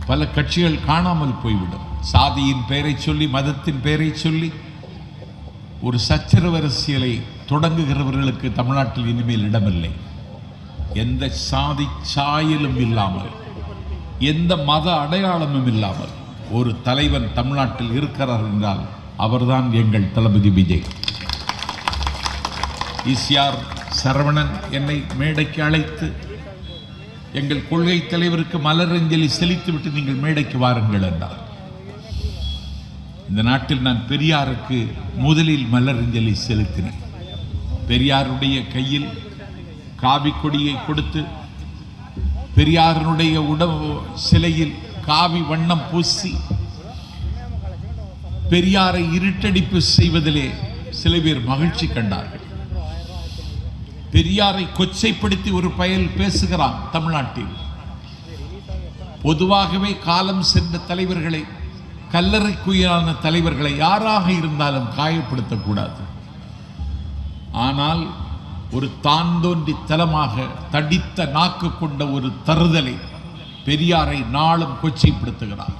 பல கட்சிகள் காணாமல் போய்விடும். சாதியின் பெயரை சொல்லி, மதத்தின் பெயரை சொல்லி ஒரு சச்சரவு அரசியலை தொடங்குகிறவர்களுக்கு தமிழ்நாட்டில் இனிமேல் இடமில்லை. எந்த சாதி சாயலும் இல்லாமல், எந்த மத அடையாளமும் இல்லாமல் ஒரு தலைவன் தமிழ்நாட்டில் இருக்கிறார் என்றால் அவர்தான் எங்கள் தளபதி விஜய். ஈசிஆர் சரவணன் என்னை மேடைக்கு அழைத்து எங்கள் கொள்கை தலைவருக்கு மலரஞ்சலி செலுத்திவிட்டு நீங்கள் மேடைக்கு வாருங்கள் என்றார். இந்த நாட்டில் நான் பெரியாருக்கு முதலில் மலரஞ்சலி செலுத்தினேன். பெரியாருடைய கையில் காவி கொடியை கொடுத்து பெரியாருடைய சிலையில் காவி வண்ணம் பூசி பெரியாரை இருட்டடிப்பு செய்வதிலே சில பேர் மகிழ்ச்சி கண்டார்கள். பெரியாரை கொச்சைப்படுத்தி ஒரு பயல் பேசுகிறான் தமிழ்நாட்டில். பொதுவாகவே காலம் சென்ற தலைவர்களை, கல்லறைக்குயிலான தலைவர்களை யாராக இருந்தாலும் காயப்படுத்தக்கூடாது. ஆனால் ஒரு தான் தோன்றி தலமாக தடித்த நாக்கு கொண்ட ஒரு தருதலை பெரியாரை நாளும் கொச்சைப்படுத்துகிறார்.